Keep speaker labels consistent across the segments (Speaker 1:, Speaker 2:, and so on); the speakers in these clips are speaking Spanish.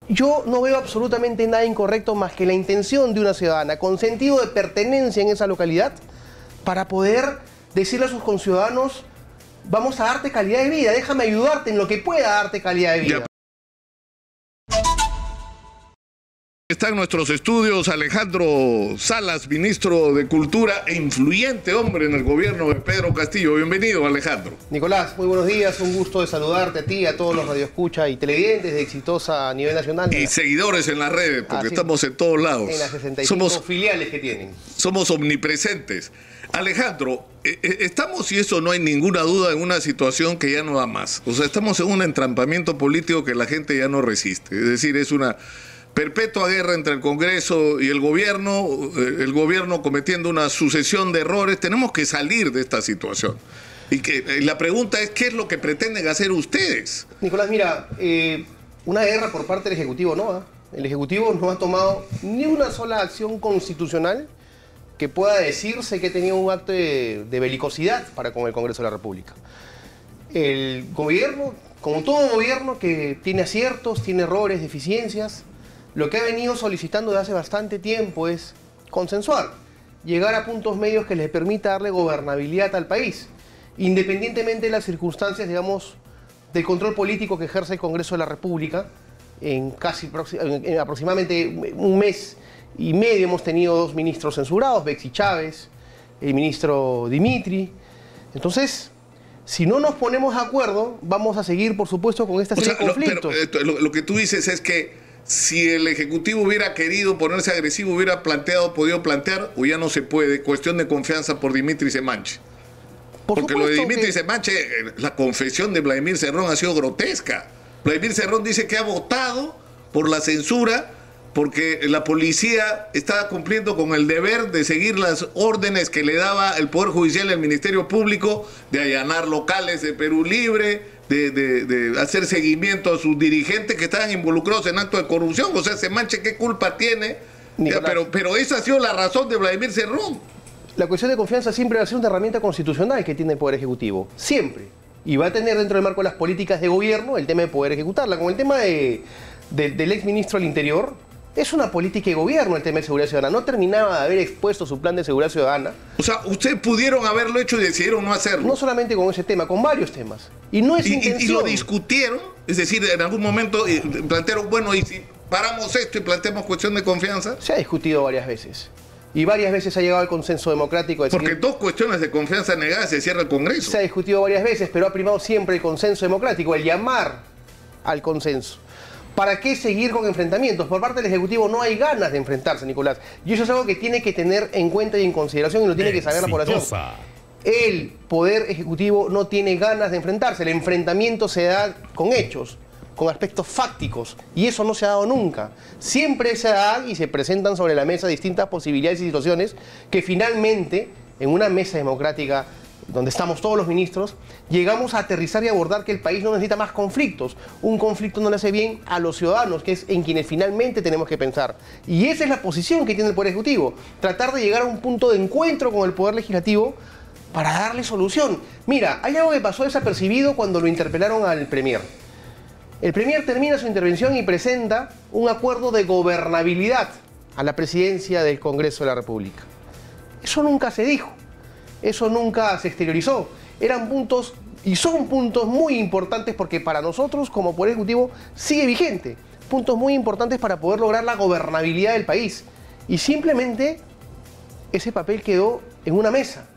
Speaker 1: Yo no veo absolutamente nada incorrecto más que la intención de una ciudadana con sentido de pertenencia en esa localidad para poder decirle a sus conciudadanos: vamos a darte calidad de vida, déjame ayudarte en lo que pueda darte calidad de vida.
Speaker 2: Está en nuestros estudios Alejandro Salas, ministro de Cultura e influyente hombre en el gobierno de Pedro Castillo. Bienvenido, Alejandro.
Speaker 1: Nicolás, muy buenos días, un gusto de saludarte a ti, a todos los radioescuchas y televidentes de Exitosa a nivel nacional.
Speaker 2: Y seguidores en las redes, porque estamos en todos lados.
Speaker 1: En las 65 filiales que tienen.
Speaker 2: Somos omnipresentes. Alejandro, estamos, y eso no hay ninguna duda, en una situación que ya no da más. O sea, estamos en un entrampamiento político que la gente ya no resiste. Es decir, es una perpetua guerra entre el Congreso y el gobierno cometiendo una sucesión de errores. Tenemos que salir de esta situación. Y la pregunta es, ¿qué es lo que pretenden hacer ustedes?
Speaker 1: Nicolás, mira, una guerra por parte del Ejecutivo no va. El Ejecutivo no ha tomado ni una sola acción constitucional que pueda decirse que tenía un acto de belicosidad para con el Congreso de la República. El gobierno, como todo gobierno que tiene aciertos, tiene errores, deficiencias, lo que ha venido solicitando desde hace bastante tiempo es consensuar, llegar a puntos medios que les permita darle gobernabilidad al país, independientemente de las circunstancias, digamos, del control político que ejerce el Congreso de la República. En aproximadamente un mes y medio hemos tenido 2 ministros censurados, Bexy Chávez, el ministro Dimitri. Entonces, si no nos ponemos de acuerdo, vamos a seguir, por supuesto, con esta serie de conflictos.
Speaker 2: Pero lo que tú dices es que si el Ejecutivo hubiera querido ponerse agresivo, hubiera podido plantear, o ya no se puede, cuestión de confianza por Dimitri se manche. Porque lo de Dimitri se manche, la confesión de Vladimir Cerrón ha sido grotesca. Vladimir Cerrón dice que ha votado por la censura porque la policía estaba cumpliendo con el deber de seguir las órdenes que le daba el Poder Judicial y el Ministerio Público de allanar locales de Perú Libre, de hacer seguimiento a sus dirigentes que estaban involucrados en actos de corrupción. O sea, se manche, ¿qué culpa tiene? Pero esa ha sido la razón de Vladimir Cerrón.
Speaker 1: La cuestión de confianza siempre va a ser una herramienta constitucional que tiene el Poder Ejecutivo. Siempre. Y va a tener dentro del marco de las políticas de gobierno el tema de poder ejecutarla. Con el tema del exministro del Interior, es una política de gobierno el tema de seguridad ciudadana. No terminaba de haber expuesto su plan de seguridad ciudadana.
Speaker 2: O sea, ustedes pudieron haberlo hecho y decidieron no hacerlo.
Speaker 1: No solamente con ese tema, con varios temas. Y no es intención.
Speaker 2: ¿Y lo discutieron? Es decir, en algún momento plantearon, bueno, y si paramos esto y planteamos cuestión de confianza.
Speaker 1: Se ha discutido varias veces. Y varias veces ha llegado al consenso democrático.
Speaker 2: Porque 2 cuestiones de confianza negadas se cierra el Congreso.
Speaker 1: Se ha discutido varias veces, pero ha primado siempre el consenso democrático, el llamar al consenso. ¿Para qué seguir con enfrentamientos? Por parte del Ejecutivo no hay ganas de enfrentarse, Nicolás. Y eso es algo que tiene que tener en cuenta y en consideración y lo tiene que saber la población. El Poder Ejecutivo no tiene ganas de enfrentarse. El enfrentamiento se da con hechos, con aspectos fácticos, y eso no se ha dado nunca. Siempre se da y se presentan sobre la mesa distintas posibilidades y situaciones que finalmente, en una mesa democrática donde estamos todos los ministros, llegamos a aterrizar y abordar que el país no necesita más conflictos. Un conflicto no le hace bien a los ciudadanos, que es en quienes finalmente tenemos que pensar. Y esa es la posición que tiene el Poder Ejecutivo, tratar de llegar a un punto de encuentro con el Poder Legislativo para darle solución. Mira, hay algo que pasó desapercibido cuando lo interpelaron al Premier. El Premier termina su intervención y presenta un acuerdo de gobernabilidad a la presidencia del Congreso de la República. Eso nunca se dijo, eso nunca se exteriorizó. Eran puntos y son puntos muy importantes porque para nosotros como Poder Ejecutivo sigue vigente. Puntos muy importantes para poder lograr la gobernabilidad del país. Y simplemente ese papel quedó en una mesa.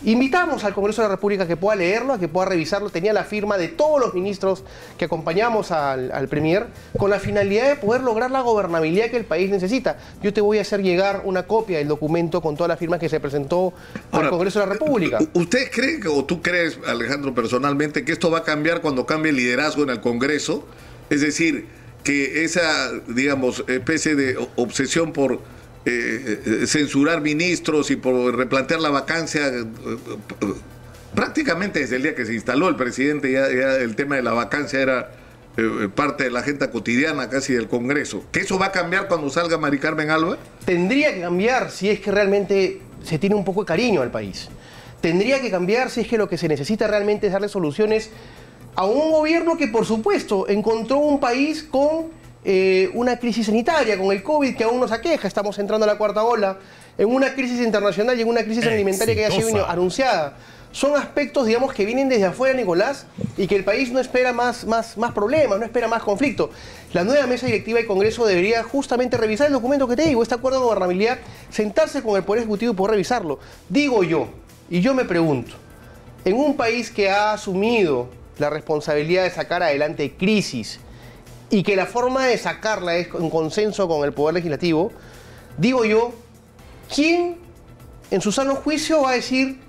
Speaker 1: Invitamos al Congreso de la República a que pueda leerlo, a que pueda revisarlo. Tenía la firma de todos los ministros que acompañamos al Premier con la finalidad de poder lograr la gobernabilidad que el país necesita. Yo te voy a hacer llegar una copia del documento con todas las firmas que se presentó al Congreso de la República.
Speaker 2: ¿Usted cree, o tú crees, Alejandro, personalmente, que esto va a cambiar cuando cambie el liderazgo en el Congreso? Es decir, que esa, digamos, especie de obsesión por censurar ministros y por replantear la vacancia, prácticamente desde el día que se instaló el presidente ya el tema de la vacancia era parte de la agenda cotidiana casi del Congreso. ¿Que eso va a cambiar cuando salga Mari Carmen Alba?
Speaker 1: Tendría que cambiar si es que realmente se tiene un poco de cariño al país. Tendría que cambiar si es que lo que se necesita realmente es darle soluciones a un gobierno que, por supuesto, encontró un país con una crisis sanitaria con el COVID que aún nos aqueja, estamos entrando a la cuarta ola, en una crisis internacional y en una crisis alimentaria que ya ha sido anunciada. Son aspectos, digamos, que vienen desde afuera, Nicolás, y que el país no espera más problemas, no espera más conflicto. La nueva mesa directiva del Congreso debería justamente revisar el documento que te digo, este acuerdo de gobernabilidad, sentarse con el Poder Ejecutivo y poder revisarlo. Digo yo, y yo me pregunto, en un país que ha asumido la responsabilidad de sacar adelante crisis y que la forma de sacarla es en consenso con el Poder Legislativo, digo yo, ¿quién en su sano juicio va a decir: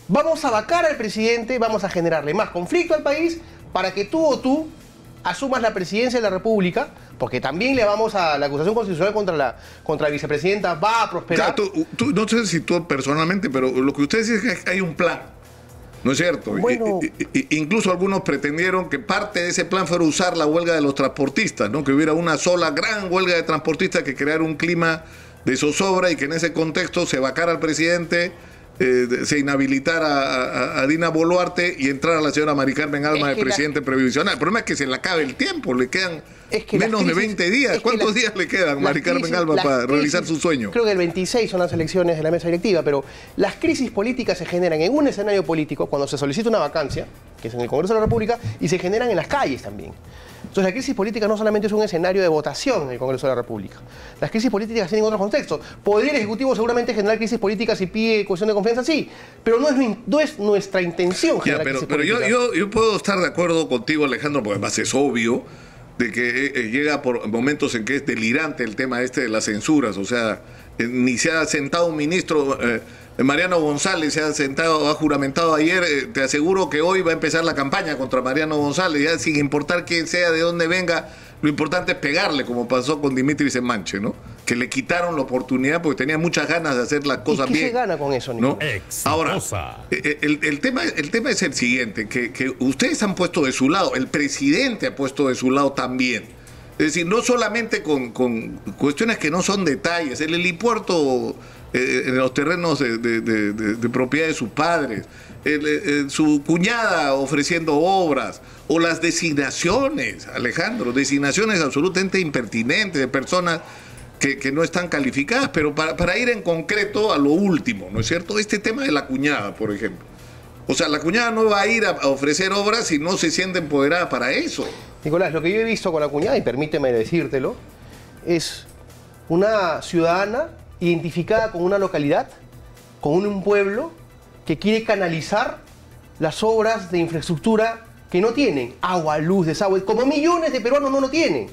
Speaker 1: vamos a vacar al presidente, vamos a generarle más conflicto al país para que tú o tú asumas la presidencia de la República? Porque también le vamos a la acusación constitucional contra la vicepresidenta, va a prosperar.
Speaker 2: Tú, no sé si tú personalmente, pero lo que usted dice es que hay un plan, ¿no es cierto?
Speaker 1: Bueno,
Speaker 2: incluso algunos pretendieron que parte de ese plan fuera usar la huelga de los transportistas, ¿no? Que hubiera una sola gran huelga de transportistas que creara un clima de zozobra y que en ese contexto se vacara al presidente, se inhabilitara a Dina Boluarte y entrara la señora Mari Carmen Alba de presidente previsional. El problema es que se le acabe el tiempo, le quedan menos de 20 días. ¿Cuántos días le quedan a Mari Carmen Alba para realizar su sueño?
Speaker 1: Creo que el 26 son las elecciones de la mesa directiva, pero las crisis políticas se generan en un escenario político cuando se solicita una vacancia, que es en el Congreso de la República, y se generan en las calles también. Entonces la crisis política no solamente es un escenario de votación en el Congreso de la República. Las crisis políticas tienen otros contextos. ¿Podría el Ejecutivo seguramente generar crisis políticas si pide cuestión de confianza? Sí, pero no es nuestra intención generar crisis políticas.
Speaker 2: Yo puedo estar de acuerdo contigo, Alejandro, porque además es obvio de que llega por momentos en que es delirante el tema de las censuras. O sea, ni se ha sentado un ministro... Mariano González se ha sentado, ha juramentado ayer, te aseguro que hoy va a empezar la campaña contra Mariano González, ya sin importar quién sea, de dónde venga, lo importante es pegarle, como pasó con Dimitri Semanche, ¿no? Que le quitaron la oportunidad porque tenía muchas ganas de hacer las cosas bien.
Speaker 1: ¿Y qué se gana con eso, Nico?
Speaker 2: ¿No? Ahora, el tema es el siguiente, que ustedes han puesto de su lado, el presidente ha puesto de su lado también. Es decir, no solamente con cuestiones que no son detalles, el helipuerto... en los terrenos de propiedad de sus padres, su cuñada ofreciendo obras, o las designaciones, Alejandro, designaciones absolutamente impertinentes de personas que no están calificadas, pero para ir en concreto a lo último, ¿no es cierto? Este tema de la cuñada, por ejemplo. O sea, la cuñada no va a ir a ofrecer obras si no se siente empoderada para eso.
Speaker 1: Nicolás, lo que yo he visto con la cuñada, y permíteme decírtelo, es una ciudadana identificada con una localidad, con un pueblo que quiere canalizar las obras de infraestructura que no tienen, agua, luz, desagüe, como millones de peruanos no lo tienen.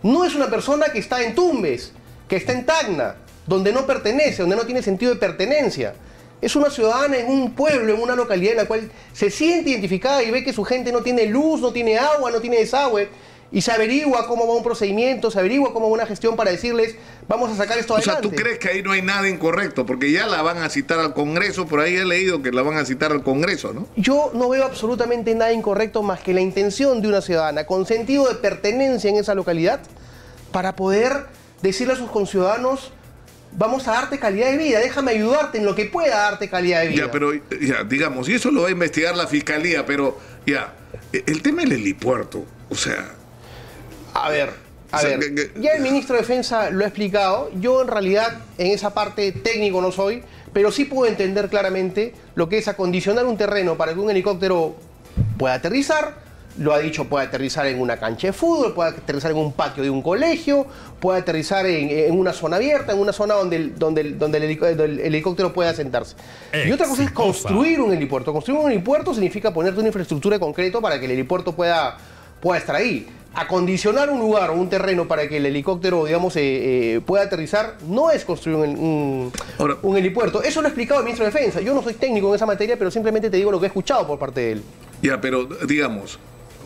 Speaker 1: No es una persona que está en Tumbes, que está en Tacna, donde no pertenece, donde no tiene sentido de pertenencia. Es una ciudadana en un pueblo, en una localidad en la cual se siente identificada y ve que su gente no tiene luz, no tiene agua, no tiene desagüe. Y se averigua cómo va un procedimiento, se averigua cómo va una gestión para decirles, vamos a sacar esto adelante.
Speaker 2: O sea, ¿tú crees que ahí no hay nada incorrecto? Porque ya la van a citar al Congreso, por ahí he leído que la van a citar al Congreso, ¿no?
Speaker 1: Yo no veo absolutamente nada incorrecto más que la intención de una ciudadana con sentido de pertenencia en esa localidad para poder decirle a sus conciudadanos, vamos a darte calidad de vida, déjame ayudarte en lo que pueda darte calidad de vida.
Speaker 2: Ya, pero, digamos, y eso lo va a investigar la Fiscalía, pero, el tema del helipuerto, o sea...
Speaker 1: A ver, ya el ministro de Defensa lo ha explicado. Yo en realidad en esa parte técnico no soy, pero sí puedo entender claramente lo que es acondicionar un terreno para que un helicóptero pueda aterrizar. Lo ha dicho, puede aterrizar en una cancha de fútbol, puede aterrizar en un patio de un colegio, puede aterrizar en una zona abierta, en una zona donde el helicóptero pueda sentarse. Y otra cosa es construir un helipuerto. Construir un helipuerto significa ponerte una infraestructura de concreto para que el helipuerto pueda estar ahí. Acondicionar un lugar o un terreno para que el helicóptero, digamos, pueda aterrizar, no es construir un helipuerto. Eso lo ha explicado el ministro de Defensa. Yo no soy técnico en esa materia, pero simplemente te digo lo que he escuchado por parte de él.
Speaker 2: Ya, pero digamos,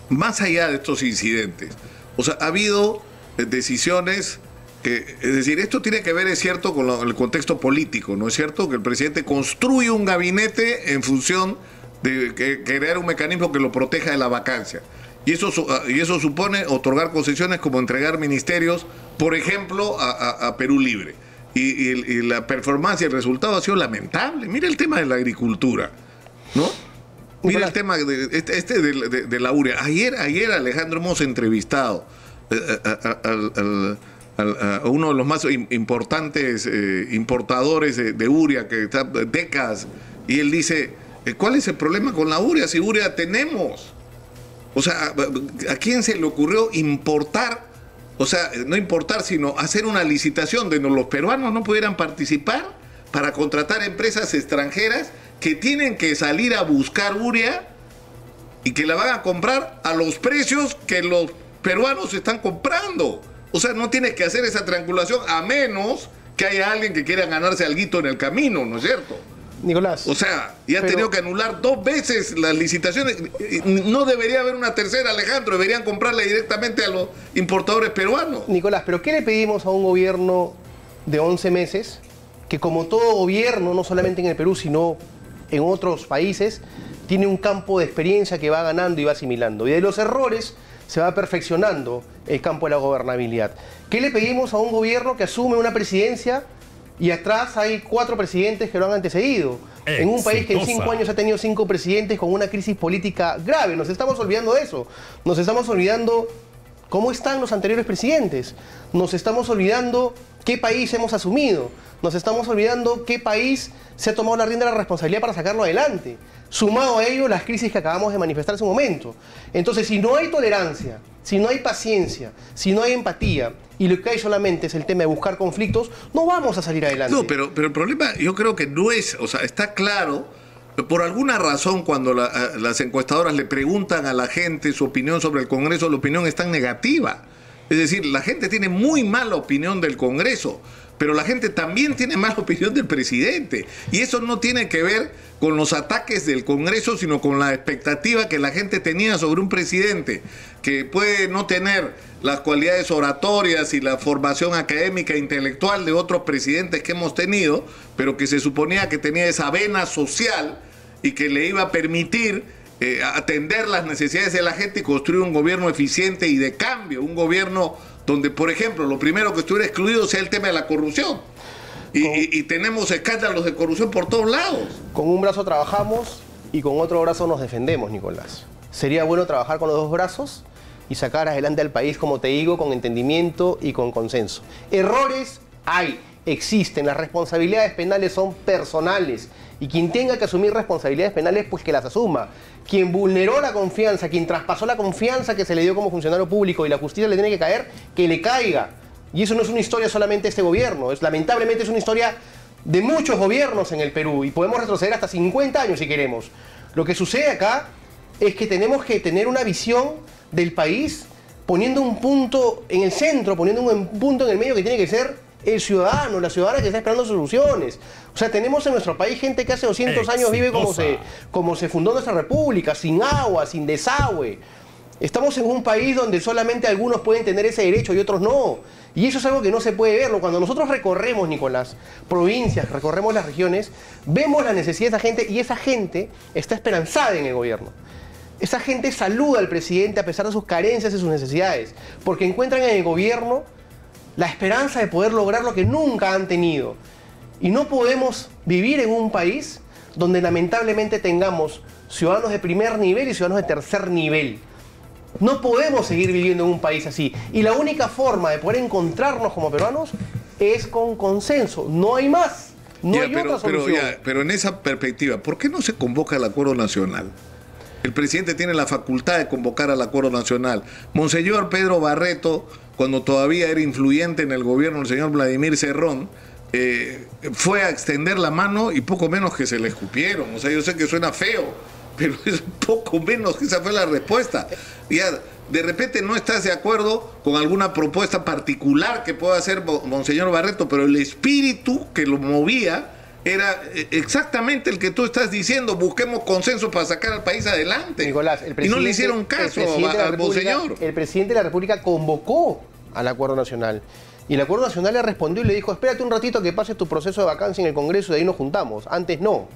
Speaker 2: más allá de estos incidentes, o sea, ha habido decisiones que, es decir, esto tiene que ver, es cierto, con el contexto político, ¿no es cierto? Que el presidente construye un gabinete en función de crear un mecanismo que lo proteja de la vacancia. Y eso supone otorgar concesiones como entregar ministerios, por ejemplo, a Perú Libre. Y la performance y el resultado ha sido lamentable. Mira el tema de la agricultura, ¿no? Mira el tema de la urea. Ayer, Alejandro, hemos entrevistado a uno de los más importantes importadores de urea, que está décadas, y él dice, ¿cuál es el problema con la urea? Si urea tenemos. O sea, ¿a quién se le ocurrió importar? O sea, no importar, sino hacer una licitación donde los peruanos no pudieran participar para contratar empresas extranjeras que tienen que salir a buscar urea y que la van a comprar a los precios que los peruanos están comprando. O sea, no tienes que hacer esa triangulación a menos que haya alguien que quiera ganarse alguito en el camino, ¿no es cierto?
Speaker 1: Nicolás.
Speaker 2: O sea, y han tenido que anular 2 veces las licitaciones. No debería haber una tercera, Alejandro. Deberían comprarle directamente a los importadores peruanos.
Speaker 1: Nicolás, ¿pero qué le pedimos a un gobierno de 11 meses que, como todo gobierno, no solamente en el Perú, sino en otros países, tiene un campo de experiencia que va ganando y va asimilando? Y de los errores se va perfeccionando el campo de la gobernabilidad. ¿Qué le pedimos a un gobierno que asume una presidencia y atrás hay 4 presidentes que lo han antecedido? En un país que en 5 años ha tenido 5 presidentes con una crisis política grave. Nos estamos olvidando de eso. Nos estamos olvidando cómo están los anteriores presidentes. Nos estamos olvidando qué país hemos asumido. Nos estamos olvidando qué país se ha tomado la rienda de la responsabilidad para sacarlo adelante. Sumado a ello, las crisis que acabamos de manifestar hace un momento. Entonces, si no hay tolerancia, si no hay paciencia, si no hay empatía, y lo que hay solamente es el tema de buscar conflictos, no vamos a salir adelante.
Speaker 2: No, pero el problema yo creo que no es, o sea, está claro, por alguna razón cuando las encuestadoras le preguntan a la gente su opinión sobre el Congreso, la opinión es tan negativa. Es decir, la gente tiene muy mala opinión del Congreso, pero la gente también tiene mala opinión del presidente. Y eso no tiene que ver con los ataques del Congreso, sino con la expectativa que la gente tenía sobre un presidente que puede no tener las cualidades oratorias y la formación académica e intelectual de otros presidentes que hemos tenido, pero que se suponía que tenía esa vena social y que le iba a permitir atender las necesidades de la gente y construir un gobierno eficiente y de cambio, un gobierno donde, por ejemplo, lo primero que estuviera excluido sea el tema de la corrupción. Y tenemos escándalos de corrupción por todos lados.
Speaker 1: Con un brazo trabajamos y con otro brazo nos defendemos, Nicolás. Sería bueno trabajar con los 2 brazos y sacar adelante al país, como te digo, con entendimiento y con consenso. Errores hay, existen, las responsabilidades penales son personales y quien tenga que asumir responsabilidades penales, pues que las asuma. Quien vulneró la confianza, quien traspasó la confianza que se le dio como funcionario público y la justicia le tiene que caer, que le caiga. Y eso no es una historia solamente de este gobierno, lamentablemente es una historia de muchos gobiernos en el Perú y podemos retroceder hasta 50 años si queremos. Lo que sucede acá es que tenemos que tener una visión del país poniendo un punto en el centro, poniendo un punto en el medio que tiene que ser el ciudadano, la ciudadana que está esperando soluciones. O sea, tenemos en nuestro país gente que hace 200 años vive como se fundó nuestra república, sin agua, sin desagüe. Estamos en un país donde solamente algunos pueden tener ese derecho y otros no. Y eso es algo que no se puede verlo. Cuando nosotros recorremos, Nicolás, provincias, recorremos las regiones, vemos la necesidad de esa gente y esa gente está esperanzada en el gobierno. Esa gente saluda al presidente a pesar de sus carencias y sus necesidades, porque encuentran en el gobierno la esperanza de poder lograr lo que nunca han tenido. Y no podemos vivir en un país donde lamentablemente tengamos ciudadanos de primer nivel y ciudadanos de tercer nivel. No podemos seguir viviendo en un país así. Y la única forma de poder encontrarnos como peruanos es con consenso. No hay más. No hay otra solución.
Speaker 2: Pero en esa perspectiva, ¿por qué no se convoca el acuerdo nacional? El presidente tiene la facultad de convocar al acuerdo nacional. Monseñor Pedro Barreto, cuando todavía era influyente en el gobierno del señor Vladimir Cerrón, fue a extender la mano y poco menos que se le escupieron. O sea, yo sé que suena feo, pero es poco menos que esa fue la respuesta. Ya, de repente no estás de acuerdo con alguna propuesta particular que pueda hacer Monseñor Barreto, pero el espíritu que lo movía era exactamente el que tú estás diciendo: busquemos consenso para sacar al país adelante.
Speaker 1: Nicolás,
Speaker 2: y no le hicieron caso al Monseñor.
Speaker 1: El presidente de la República convocó al Acuerdo Nacional. Y el Acuerdo Nacional le respondió y le dijo: espérate un ratito que pase tu proceso de vacancia en el Congreso y de ahí nos juntamos. Antes no.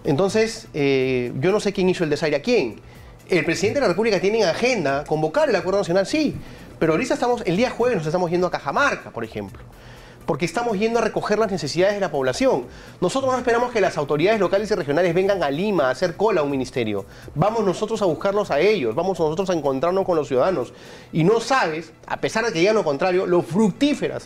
Speaker 1: Entonces, yo no sé quién hizo el desaire a quién. El presidente de la República tiene en agenda convocar el Acuerdo Nacional, sí. Pero ahorita el día jueves nos estamos yendo a Cajamarca, por ejemplo. porque estamos yendo a recoger las necesidades de la población. Nosotros no esperamos que las autoridades locales y regionales vengan a Lima a hacer cola a un ministerio. Vamos nosotros a buscarlos a ellos, vamos nosotros a encontrarnos con los ciudadanos. Y no sabes, a pesar de que digan lo contrario, lo fructífero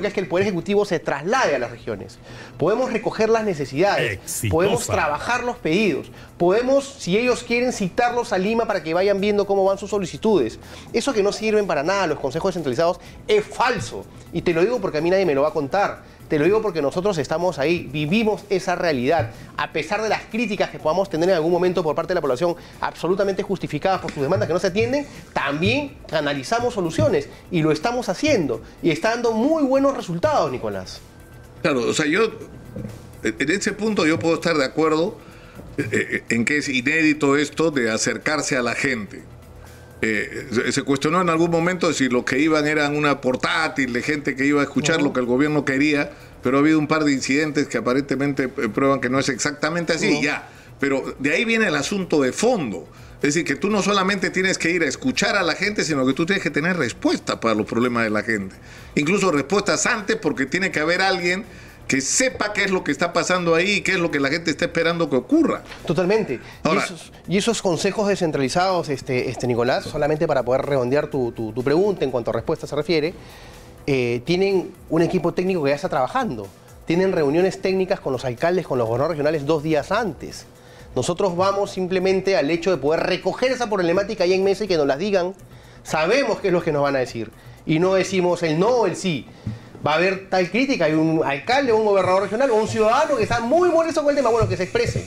Speaker 1: que es que el Poder Ejecutivo se traslade a las regiones. Podemos recoger las necesidades, podemos trabajar los pedidos, podemos, si ellos quieren, citarlos a Lima para que vayan viendo cómo van sus solicitudes. Eso que no sirven para nada los consejos descentralizados es falso. Y te lo digo porque a mí nadie me lo va a contar. Te lo digo porque nosotros estamos ahí, vivimos esa realidad. A pesar de las críticas que podamos tener en algún momento por parte de la población, absolutamente justificadas por sus demandas que no se atienden, también analizamos soluciones y lo estamos haciendo. Y está dando muy buenos resultados, Nicolás.
Speaker 2: Claro, o sea, yo, en ese punto yo puedo estar de acuerdo en que es inédito esto de acercarse a la gente. Se cuestionó en algún momento si los que iban eran una portátil de gente que iba a escuchar lo que el gobierno quería, pero ha habido un par de incidentes que aparentemente prueban que no es exactamente así, ya. Pero de ahí viene el asunto de fondo. Es decir, que tú no solamente tienes que ir a escuchar a la gente, sino que tú tienes que tener respuestas para los problemas de la gente. Incluso respuestas antes, porque tiene que haber alguien que sepa qué es lo que está pasando ahí, qué es lo que la gente está esperando que ocurra.
Speaker 1: Totalmente. Ahora, y esos consejos descentralizados, Nicolás, solamente para poder redondear tu pregunta en cuanto a respuesta se refiere, tienen un equipo técnico que ya está trabajando. Tienen reuniones técnicas con los alcaldes, con los gobernadores regionales 2 días antes. Nosotros vamos simplemente al hecho de poder recoger esa problemática ahí en mesa y que nos las digan. Sabemos qué es lo que nos van a decir. Y no decimos el no o el sí. Va a haber tal crítica, hay un alcalde, un gobernador regional o un ciudadano que está muy molesto con el tema. Bueno, que se exprese.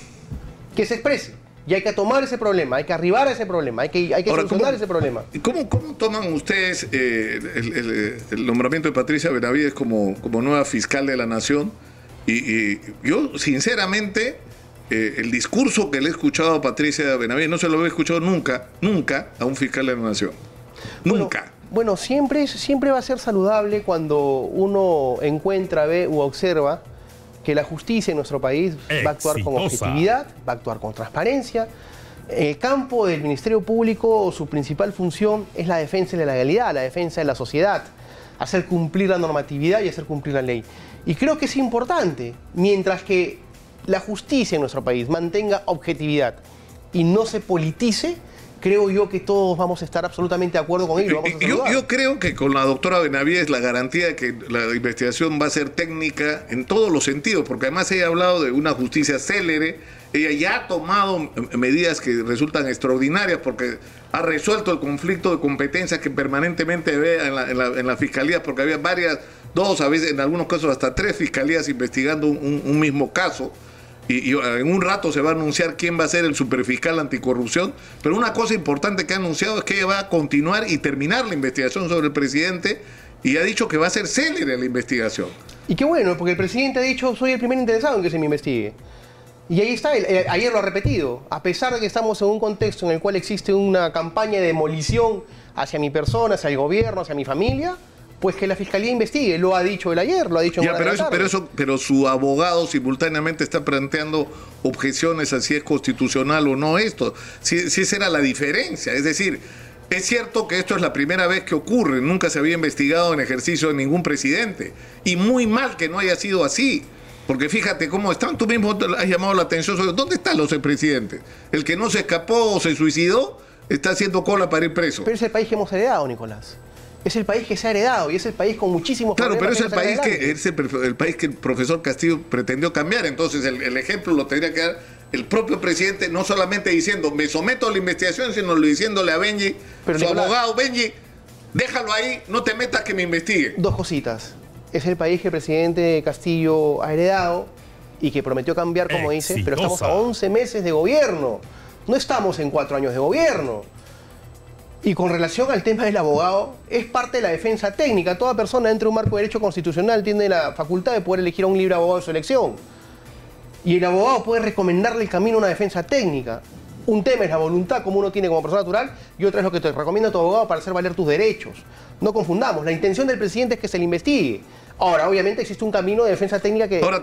Speaker 1: Que se exprese. Y hay que tomar ese problema, hay que arribar a ese problema, hay que solucionar ese problema.
Speaker 2: ¿Cómo toman ustedes el nombramiento de Patricia Benavides como nueva fiscal de la Nación? Y yo, sinceramente, el discurso que le he escuchado a Patricia Benavides no se lo había escuchado nunca a un fiscal de la Nación. Nunca.
Speaker 1: Bueno, siempre va a ser saludable cuando uno encuentra, ve u observa que la justicia en nuestro país va a actuar con objetividad, va a actuar con transparencia. El campo del Ministerio Público, su principal función es la defensa de la legalidad, la defensa de la sociedad, hacer cumplir la normatividad y hacer cumplir la ley. Y creo que es importante, mientras que la justicia en nuestro país mantenga objetividad y no se politice, creo yo que todos vamos a estar absolutamente de acuerdo con ello.
Speaker 2: Yo creo que con la doctora Benavides la garantía de que la investigación va a ser técnica en todos los sentidos, porque además ella ha hablado de una justicia célere, ella ya ha tomado medidas que resultan extraordinarias porque ha resuelto el conflicto de competencias que permanentemente ve en la fiscalía, porque había dos, a veces en algunos casos hasta 3 fiscalías investigando un mismo caso. Y en un rato se va a anunciar quién va a ser el superfiscal anticorrupción, pero una cosa importante que ha anunciado es que ella va a continuar y terminar la investigación sobre el presidente y ha dicho que va a ser célere la investigación.
Speaker 1: Y qué bueno, porque el presidente ha dicho, soy el primer interesado en que se me investigue. Y ahí está, ayer lo ha repetido, a pesar de que estamos en un contexto en el cual existe una campaña de demolición hacia mi persona, hacia el gobierno, hacia mi familia, pues que la Fiscalía investigue, lo ha dicho él ayer, lo ha dicho en
Speaker 2: pero su abogado simultáneamente está planteando objeciones a si es constitucional o no esto. Si esa era la diferencia, es decir, es cierto que esto es la primera vez que ocurre, nunca se había investigado en ejercicio de ningún presidente, y muy mal que no haya sido así, porque fíjate cómo están, tú mismo has llamado la atención sobre ¿dónde están los expresidentes? El que no se escapó o se suicidó está haciendo cola para ir preso.
Speaker 1: Pero es el país que hemos heredado, Nicolás. Es el país que se ha heredado y es el país con muchísimos
Speaker 2: problemas. Claro, pero es el país que el profesor Castillo pretendió cambiar. Entonces el ejemplo lo tendría que dar el propio presidente, no solamente diciendo me someto a la investigación, sino diciéndole a Benji, abogado, Benji, déjalo ahí, no te metas que me investigue.
Speaker 1: 2 cositas. Es el país que el presidente Castillo ha heredado y que prometió cambiar, como dice, pero estamos a 11 meses de gobierno. No estamos en 4 años de gobierno. Y con relación al tema del abogado, es parte de la defensa técnica. Toda persona dentro de un marco de derecho constitucional tiene la facultad de poder elegir a un libre abogado de su elección. Y el abogado puede recomendarle el camino a una defensa técnica. Un tema es la voluntad como uno tiene como persona natural y otra es lo que te recomienda tu abogado para hacer valer tus derechos. No confundamos, la intención del presidente es que se le investigue. Ahora, obviamente existe un camino de defensa técnica que
Speaker 2: ahora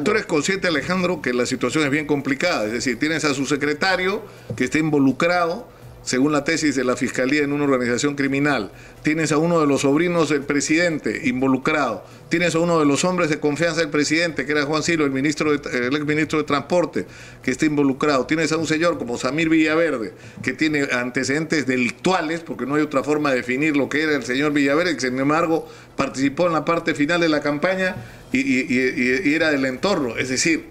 Speaker 2: tú eres consciente, Alejandro, que la situación es bien complicada. Es decir, tienes a su secretario que está involucrado según la tesis de la Fiscalía, en una organización criminal. Tienes a uno de los sobrinos del presidente involucrado. Tienes a uno de los hombres de confianza del presidente, que era Juan Silo, el exministro de Transporte, que está involucrado. Tienes a un señor como Samir Villaverde, que tiene antecedentes delictuales, porque no hay otra forma de definir lo que era el señor Villaverde, que sin embargo participó en la parte final de la campaña y era del entorno. Es decir,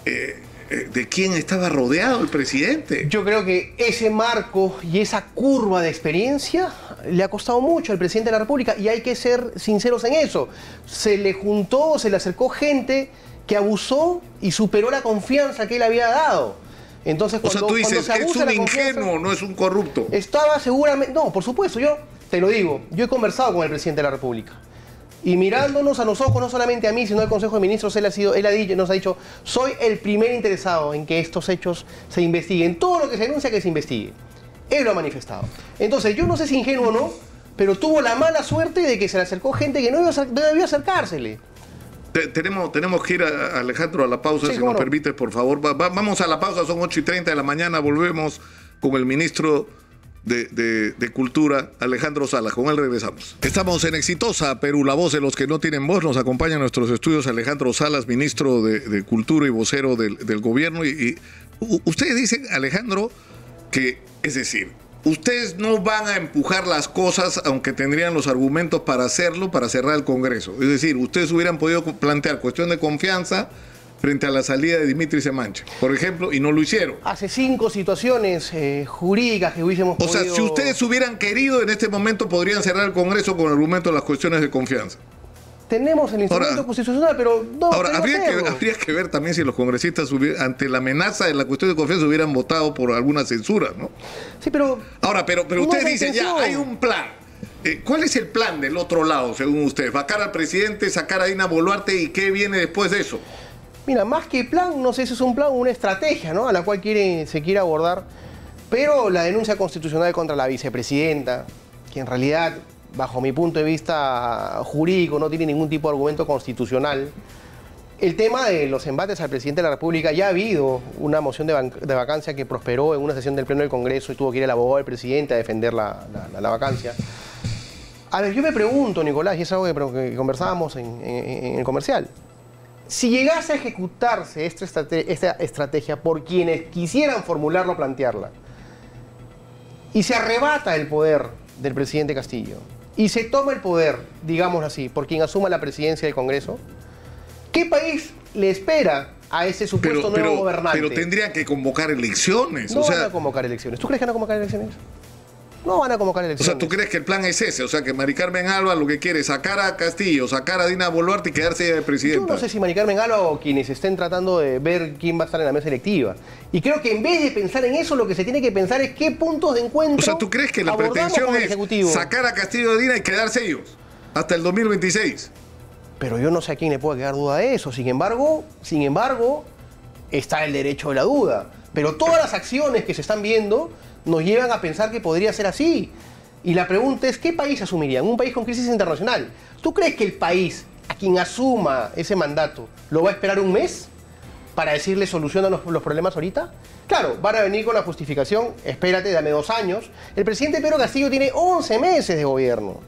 Speaker 2: ¿de quién estaba rodeado el presidente?
Speaker 1: Yo creo que ese marco y esa curva de experiencia le ha costado mucho al presidente de la República, y hay que ser sinceros en eso. Se le juntó, se le acercó gente que abusó y superó la confianza que él había dado. Entonces,
Speaker 2: o sea, tú dices, es un ingenuo, no es un corrupto.
Speaker 1: Estaba seguramente... No, por supuesto, yo te lo digo, yo he conversado con el presidente de la República. Y mirándonos a los ojos, no solamente a mí, sino al Consejo de Ministros, nos ha dicho, soy el primer interesado en que estos hechos se investiguen. Todo lo que se denuncia, que se investigue. Él lo ha manifestado. Entonces, yo no sé si ingenuo o no, pero tuvo la mala suerte de que se le acercó gente que no debió acercársele.
Speaker 2: Tenemos que ir, Alejandro, a la pausa, sí, si nos permites, por favor. Vamos a la pausa, son 8:30 de la mañana, volvemos con el ministro de Cultura, Alejandro Salas. Con él regresamos. Estamos en Exitosa Perú, la voz de los que no tienen voz. Nos acompaña en nuestros estudios Alejandro Salas, ministro de Cultura y vocero del gobierno. Y ustedes dicen, Alejandro, que, es decir, ustedes no van a empujar las cosas, aunque tendrían los argumentos para hacerlo, para cerrar el Congreso. Es decir, ustedes hubieran podido plantear cuestión de confianza frente a la salida de Dimitri Semanche, por ejemplo, y no lo hicieron.
Speaker 1: Hace 5 situaciones jurídicas que hubiésemos podido...
Speaker 2: O sea, si ustedes hubieran querido, en este momento podrían cerrar el Congreso con el argumento de las cuestiones de confianza.
Speaker 1: Tenemos el instrumento constitucional, pero no...
Speaker 2: Ahora, habría que ver también si los congresistas, ante la amenaza de la cuestión de confianza, hubieran votado por alguna censura, ¿no?
Speaker 1: Sí, pero...
Speaker 2: Ahora, pero ustedes dicen, ya, hay un plan. ¿Cuál es el plan del otro lado, según ustedes? ¿Vacar al presidente, sacar a Dina Boluarte, y qué viene después de eso?
Speaker 1: Mira, más que plan, no sé si es un plan o una estrategia, ¿no?, a la cual se quiere abordar, pero la denuncia constitucional contra la vicepresidenta, que en realidad, bajo mi punto de vista jurídico, no tiene ningún tipo de argumento constitucional. El tema de los embates al presidente de la República, ya ha habido una moción de vacancia que prosperó en una sesión del Pleno del Congreso y tuvo que ir el abogado del presidente a defender la vacancia. A ver, yo me pregunto, Nicolás, y es algo que conversábamos en el comercial, si llegase a ejecutarse esta estrategia por quienes quisieran formularla o plantearla, y se arrebata el poder del presidente Castillo, y se toma el poder, digámoslo así, por quien asuma la presidencia del Congreso, ¿qué país le espera a ese supuesto nuevo gobernante?
Speaker 2: Pero tendría que convocar elecciones.
Speaker 1: No van a convocar elecciones. ¿Tú crees que van a convocar elecciones? No van a convocar elecciones.
Speaker 2: O sea, ¿tú crees que el plan es ese? O sea, que Mari Carmen Alba lo que quiere es sacar a Castillo, sacar a Dina Boluarte y quedarse ella de presidenta.
Speaker 1: Yo no sé si Mari Carmen Alba o quienes estén tratando de ver quién va a estar en la mesa electiva. Y creo que en vez de pensar en eso, lo que se tiene que pensar es qué puntos de encuentro...
Speaker 2: O sea, ¿tú crees que la pretensión es sacar a Castillo de Dina y quedarse ellos hasta el 2026?
Speaker 1: Pero yo no sé a quién le puede quedar duda de eso. Sin embargo, está el derecho de la duda. Pero todas las acciones que se están viendo nos llevan a pensar que podría ser así. Y la pregunta es, ¿qué país asumiría? Un país con crisis internacional. ¿Tú crees que el país, a quien asuma ese mandato, lo va a esperar un mes para decirle soluciona los problemas ahorita? Claro, van a venir con la justificación, espérate, dame 2 años. El presidente Pedro Castillo tiene 11 meses de gobierno.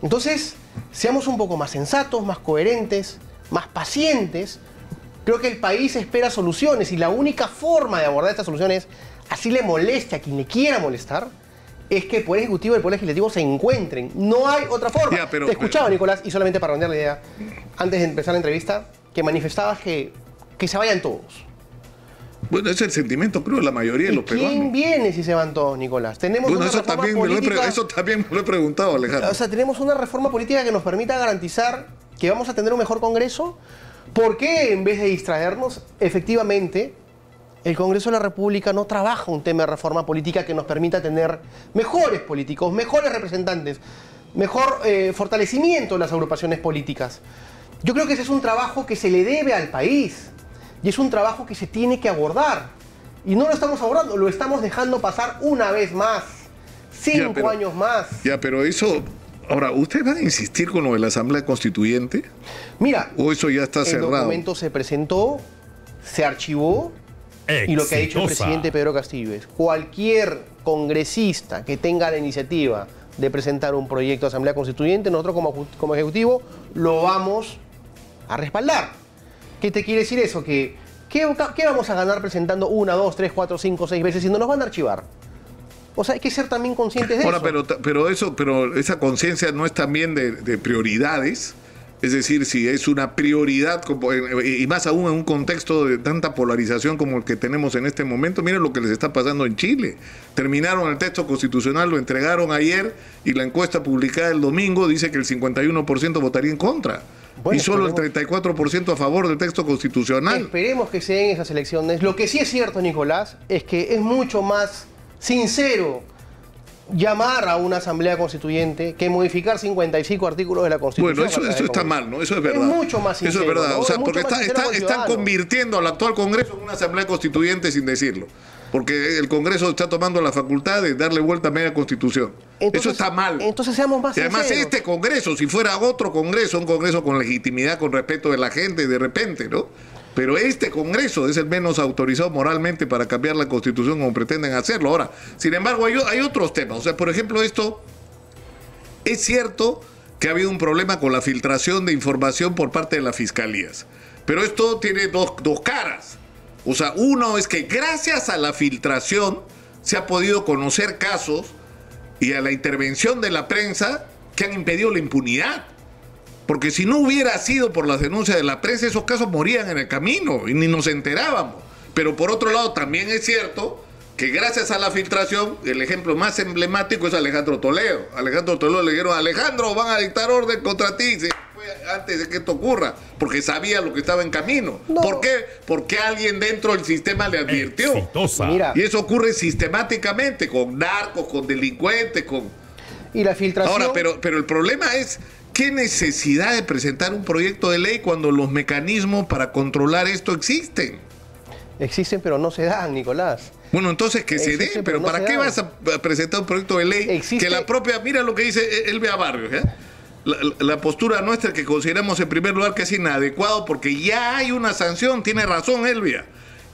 Speaker 1: Entonces, seamos un poco más sensatos, más coherentes, más pacientes. Creo que el país espera soluciones y la única forma de abordar estas soluciones, así le moleste a quien le quiera molestar, es que el Poder Ejecutivo y el Poder Legislativo se encuentren. No hay otra forma. Te escuchaba, Nicolás, y solamente para redondear la idea, antes de empezar la entrevista, que manifestabas que se vayan todos.
Speaker 2: Bueno, ese es el sentimiento, creo, de la mayoría de los peruanos.
Speaker 1: ¿Quién viene si se van todos, Nicolás? Tenemos
Speaker 2: bueno, eso también me lo he preguntado, Alejandro.
Speaker 1: O sea, tenemos una reforma política que nos permita garantizar que vamos a tener un mejor Congreso. ¿Por qué, en vez de distraernos, efectivamente, el Congreso de la República no trabaja un tema de reforma política que nos permita tener mejores políticos, mejores representantes, mejor fortalecimiento de las agrupaciones políticas? Yo creo que ese es un trabajo que se le debe al país y es un trabajo que se tiene que abordar. Y no lo estamos abordando, lo estamos dejando pasar una vez más, 5 años más.
Speaker 2: Ya, pero eso... Ahora, ¿ustedes van a insistir con lo de la Asamblea Constituyente?
Speaker 1: Mira,
Speaker 2: ¿o eso ya está cerrado?
Speaker 1: El documento se presentó, se archivó Y lo que ha dicho el presidente Pedro Castillo es: cualquier congresista que tenga la iniciativa de presentar un proyecto de Asamblea Constituyente, nosotros como Ejecutivo lo vamos a respaldar. ¿Qué te quiere decir eso? ¿Qué vamos a ganar presentando 1, 2, 3, 4, 5, 6 veces si no nos van a archivar? O sea, hay que ser también conscientes de eso.
Speaker 2: Pero esa conciencia no es también de prioridades. Es decir, si es una prioridad, y más aún en un contexto de tanta polarización como el que tenemos en este momento, miren lo que les está pasando en Chile. Terminaron el texto constitucional, lo entregaron ayer, y la encuesta publicada el domingo dice que el 51% votaría en contra. Bueno, y solo el 34% a favor del texto constitucional.
Speaker 1: Esperemos que se den esas elecciones. Lo que sí es cierto, Nicolás, es que es mucho más sincero llamar a una asamblea constituyente que modificar 55 artículos de la Constitución.
Speaker 2: Bueno, eso está mal, ¿no? Eso es verdad.
Speaker 1: Es mucho más sincero.
Speaker 2: Eso es verdad.
Speaker 1: ¿no?
Speaker 2: O sea, porque están convirtiendo al actual Congreso en una asamblea constituyente sin decirlo. Porque el Congreso está tomando la facultad de darle vuelta a media Constitución. Entonces, eso está mal.
Speaker 1: Entonces seamos más sinceros.
Speaker 2: Y además este Congreso, si fuera otro Congreso, un Congreso con legitimidad, con respeto de la gente, de repente, ¿no? Pero este Congreso es el menos autorizado moralmente para cambiar la Constitución como pretenden hacerlo. Ahora, sin embargo, hay otros temas. O sea, por ejemplo, esto es cierto que ha habido un problema con la filtración de información por parte de las fiscalías. Pero esto tiene dos caras. O sea, uno es que gracias a la filtración se ha podido conocer casos y a la intervención de la prensa que han impedido la impunidad. Porque si no hubiera sido por las denuncias de la prensa, esos casos morían en el camino y ni nos enterábamos. Pero por otro lado, también es cierto que gracias a la filtración, el ejemplo más emblemático es Alejandro Toledo. Alejandro Toledo le dijeron: Alejandro, van a dictar orden contra ti. Se fue antes de que esto ocurra, porque sabía lo que estaba en camino. No. ¿Por qué? Porque alguien dentro del sistema le advirtió.
Speaker 1: Mira.
Speaker 2: Y eso ocurre sistemáticamente con narcos, con delincuentes, con...
Speaker 1: Y la filtración...
Speaker 2: Ahora, pero el problema es... ¿Qué necesidad de presentar un proyecto de ley cuando los mecanismos para controlar esto existen?
Speaker 1: Existen, pero no se dan, Nicolás.
Speaker 2: Bueno, entonces que se den, pero ¿para qué vas a presentar un proyecto de ley que la propia... Mira lo que dice Elvia Barrios, ¿eh? La postura nuestra, que consideramos en primer lugar que es inadecuado porque ya hay una sanción. Tiene razón Elvia.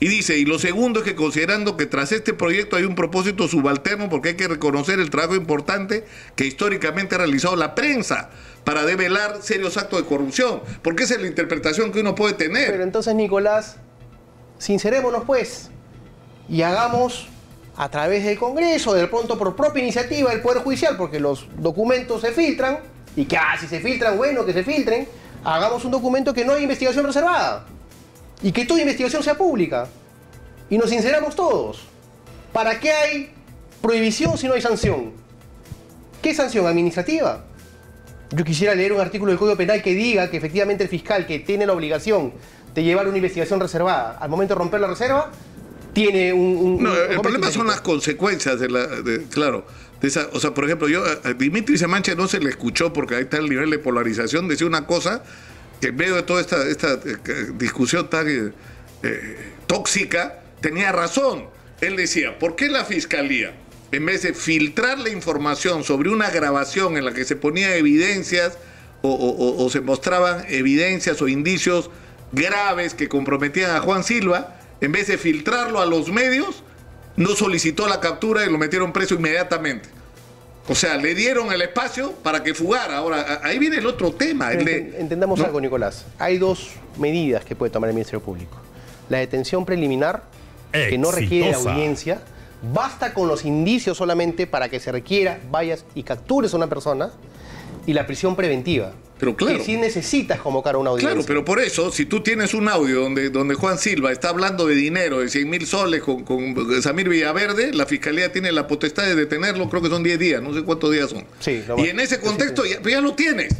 Speaker 2: Y dice, y lo segundo es que considerando que tras este proyecto hay un propósito subalterno, porque hay que reconocer el trabajo importante que históricamente ha realizado la prensa para develar serios actos de corrupción, porque esa es la interpretación que uno puede tener.
Speaker 1: Pero entonces, Nicolás, sincerémonos pues, y hagamos a través del Congreso, de pronto por propia iniciativa del Poder Judicial, porque los documentos se filtran, y que si se filtran, bueno, que se filtren, hagamos un documento que no hay investigación reservada. Y que toda investigación sea pública. Y nos sinceramos todos. ¿Para qué hay prohibición si no hay sanción? ¿Qué sanción? ¿Administrativa? Yo quisiera leer un artículo del Código Penal que diga que efectivamente el fiscal que tiene la obligación de llevar una investigación reservada, al momento de romper la reserva, tiene
Speaker 2: el problema son las consecuencias claro. O sea, por ejemplo, a Dimitri Semanche no se le escuchó porque ahí está el nivel de polarización. Decía una cosa que en medio de toda esta discusión tan tóxica, tenía razón. Él decía, ¿por qué la Fiscalía, en vez de filtrar la información sobre una grabación en la que se ponía evidencias o se mostraban evidencias o indicios graves que comprometían a Juan Silva, en vez de filtrarlo a los medios, no solicitó la captura y lo metieron preso inmediatamente? O sea, le dieron el espacio para que fugara. Ahora, ahí viene el otro tema.
Speaker 1: Entendamos algo, Nicolás. Hay dos medidas que puede tomar el Ministerio Público. La detención preliminar, que no requiere audiencia. Basta con los indicios solamente para que se requiera, vayas y captures a una persona. Y la prisión preventiva.
Speaker 2: Pero claro,
Speaker 1: que sí necesitas convocar a una audiencia.
Speaker 2: Claro, pero por eso, si tú tienes un audio donde Juan Silva está hablando de dinero, de 100.000 soles con Samir Villaverde, la Fiscalía tiene la potestad de detenerlo, creo que son 10 días, no sé cuántos días son.
Speaker 1: Sí,
Speaker 2: y en ese contexto ya lo tienes.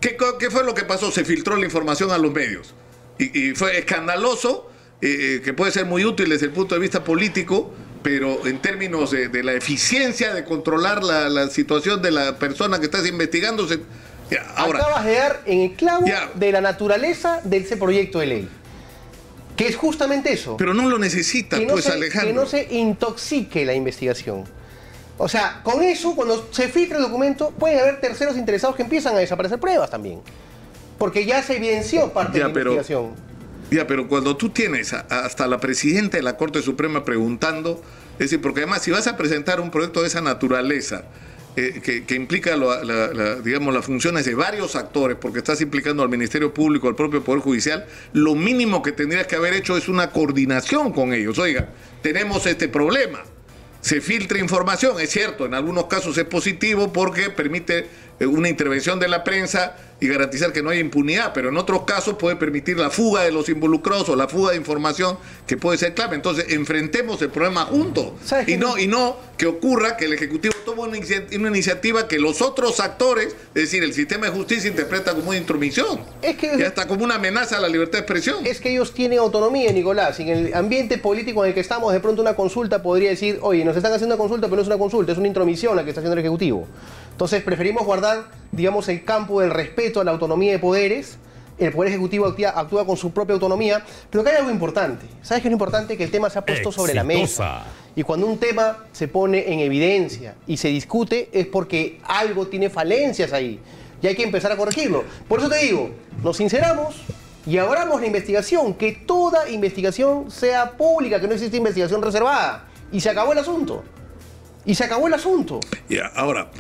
Speaker 2: ¿Qué fue lo que pasó? Se filtró la información a los medios. Y fue escandaloso, que puede ser muy útil desde el punto de vista político, pero en términos de la eficiencia de controlar la situación de la persona que estás investigando... Ahora,
Speaker 1: acabas de dar en el clavo de la naturaleza de ese proyecto de ley. Que es justamente eso.
Speaker 2: Pero no lo necesita, Alejandro.
Speaker 1: Que no se intoxique la investigación. O sea, con eso, cuando se filtra el documento, puede haber terceros interesados que empiezan a desaparecer pruebas también. Porque ya se evidenció parte de la investigación.
Speaker 2: Ya, pero cuando tú tienes hasta la presidenta de la Corte Suprema preguntando, es decir, porque además si vas a presentar un proyecto de esa naturaleza, que implica digamos, las funciones de varios actores, porque estás implicando al Ministerio Público, al propio Poder Judicial, lo mínimo que tendrías que haber hecho es una coordinación con ellos. Oiga, tenemos este problema. Se filtra información, es cierto, en algunos casos es positivo porque permite una intervención de la prensa y garantizar que no haya impunidad, pero en otros casos puede permitir la fuga de los involucrados o la fuga de información que puede ser clave. Entonces, enfrentemos el problema juntos y no que ocurra que el Ejecutivo tome una iniciativa que los otros actores, es decir, el sistema de justicia interpreta como una intromisión y hasta como una amenaza a la libertad de expresión.
Speaker 1: Es que ellos tienen autonomía, Nicolás. En el ambiente político en el que estamos, de pronto una consulta podría decir, oye, nos están haciendo una consulta, pero no es una consulta, es una intromisión la que está haciendo el Ejecutivo. Entonces preferimos guardar, digamos, el campo del respeto a la autonomía de poderes. El Poder Ejecutivo actúa con su propia autonomía, pero que hay algo importante. ¿Sabes qué es lo importante? Que el tema se ha puesto sobre la mesa. Y cuando un tema se pone en evidencia y se discute es porque algo tiene falencias ahí. Y hay que empezar a corregirlo. Por eso te digo, nos sinceramos y abramos la investigación. Que toda investigación sea pública, que no existe investigación reservada. Y se acabó el asunto. Y se acabó el asunto.
Speaker 2: Ya, ahora,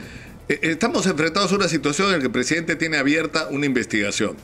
Speaker 2: estamos enfrentados a una situación en la que el presidente tiene abierta una investigación,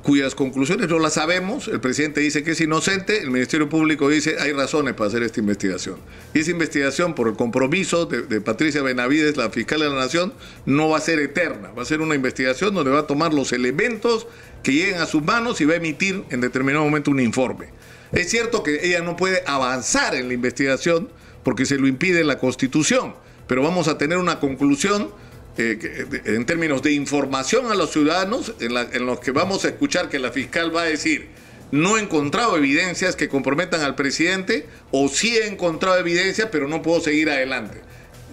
Speaker 2: cuyas conclusiones no las sabemos. El presidente dice que es inocente, el Ministerio Público dice hay razones para hacer esta investigación. Y esa investigación, por el compromiso de Patricia Benavides, la fiscal de la Nación, no va a ser eterna. Va a ser una investigación donde va a tomar los elementos que lleguen a sus manos y va a emitir en determinado momento un informe. Es cierto que ella no puede avanzar en la investigación porque se lo impide la Constitución, pero vamos a tener una conclusión en términos de información a los ciudadanos, en los que vamos a escuchar que la fiscal va a decir: no he encontrado evidencias que comprometan al presidente, o sí he encontrado evidencias, pero no puedo seguir adelante.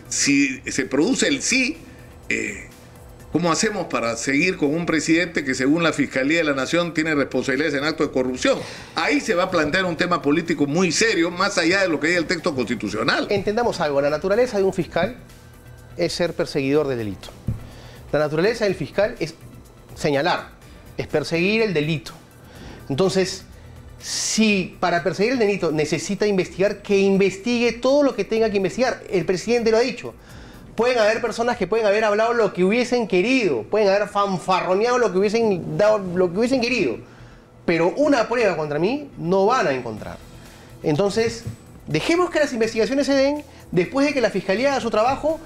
Speaker 2: Si se produce el sí, ¿cómo hacemos para seguir con un presidente que, según la Fiscalía de la Nación, tiene responsabilidades en actos de corrupción? Ahí se va a plantear un tema político muy serio, más allá de lo que diga el texto constitucional.
Speaker 1: Entendamos algo, la naturaleza de un fiscal es ser perseguidor del delito. La naturaleza del fiscal es señalar, es perseguir el delito. Entonces, si para perseguir el delito necesita investigar, que investigue todo lo que tenga que investigar. El presidente lo ha dicho. Pueden haber personas que pueden haber hablado lo que hubiesen querido, pueden haber fanfarroneado lo que hubiesen dado, lo que hubiesen querido, pero una prueba contra mí no van a encontrar. Entonces, dejemos que las investigaciones se den. Después de que la Fiscalía haga su trabajo,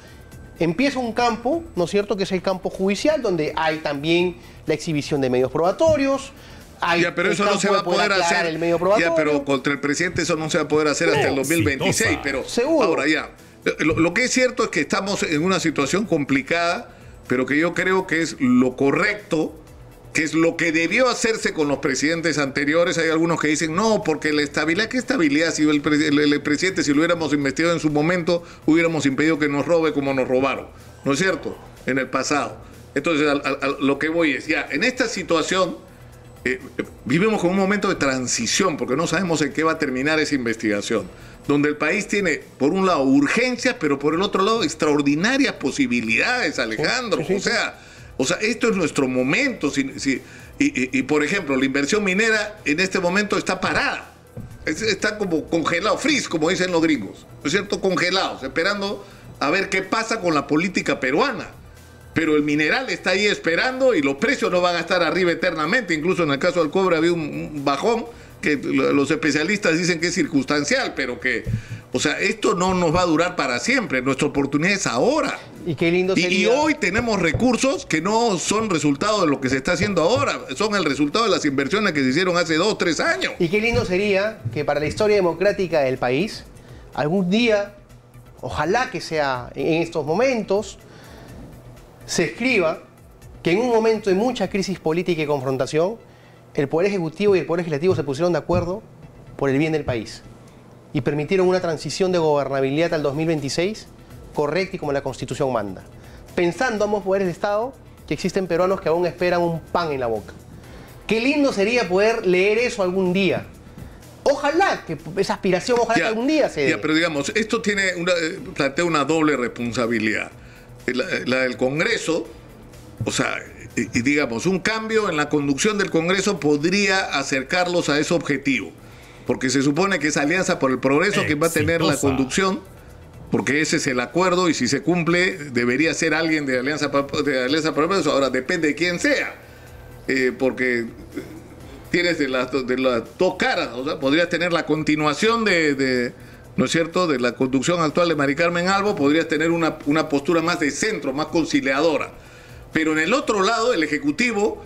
Speaker 1: empieza un campo, ¿no es cierto?, que es el campo judicial, donde hay también la exhibición de medios probatorios.
Speaker 2: Ya, pero eso no se va a poder hacer. Ya, pero contra el presidente eso no se va a poder hacer hasta el 2026. Pero
Speaker 1: seguro.
Speaker 2: Ahora ya, lo que es cierto es que estamos en una situación complicada, pero que yo creo que es lo correcto, que es lo que debió hacerse con los presidentes anteriores. Hay algunos que dicen, no, porque la estabilidad, ¿qué estabilidad? Si el presidente, si lo hubiéramos investigado en su momento, hubiéramos impedido que nos robe como nos robaron, ¿no es cierto?, en el pasado. Entonces, a lo que voy es, ya, en esta situación, vivimos con un momento de transición, porque no sabemos en qué va a terminar esa investigación, donde el país tiene, por un lado, urgencias, pero por el otro lado, extraordinarias posibilidades, Alejandro. Sí. O sea, esto es nuestro momento. Y, por ejemplo, la inversión minera en este momento está parada. Está como congelado, freeze, como dicen los gringos, ¿no es cierto? Congelados, esperando a ver qué pasa con la política peruana. Pero el mineral está ahí esperando y los precios no van a estar arriba eternamente. Incluso en el caso del cobre había un bajón que los especialistas dicen que es circunstancial, pero que, o sea, esto no nos va a durar para siempre. Nuestra oportunidad es ahora.
Speaker 1: Y qué lindo sería.
Speaker 2: Y hoy tenemos recursos que no son resultado de lo que se está haciendo ahora, son el resultado de las inversiones que se hicieron hace 2 o 3 años.
Speaker 1: Y qué lindo sería que para la historia democrática del país, algún día, ojalá que sea en estos momentos, se escriba que en un momento de mucha crisis política y confrontación, el Poder Ejecutivo y el Poder Legislativo se pusieron de acuerdo por el bien del país y permitieron una transición de gobernabilidad al 2026 correcta y como la Constitución manda, pensando ambos poderes de Estado que existen peruanos que aún esperan un pan en la boca. Qué lindo sería poder leer eso algún día. Ojalá que esa aspiración, ojalá que algún día se dé.
Speaker 2: Ya, pero digamos, esto plantea una doble responsabilidad. La del Congreso, O sea, y digamos, un cambio en la conducción del Congreso podría acercarlos a ese objetivo, porque se supone que es Alianza por el Progreso quien va a tener la conducción, porque ese es el acuerdo y si se cumple debería ser alguien de Alianza por el Progreso. Ahora depende de quién sea, porque tienes de las dos caras, o sea, podrías tener la continuación ¿no es cierto?, de la conducción actual de Mari Carmen Albo, podrías tener una postura más de centro, más conciliadora. Pero en el otro lado, el Ejecutivo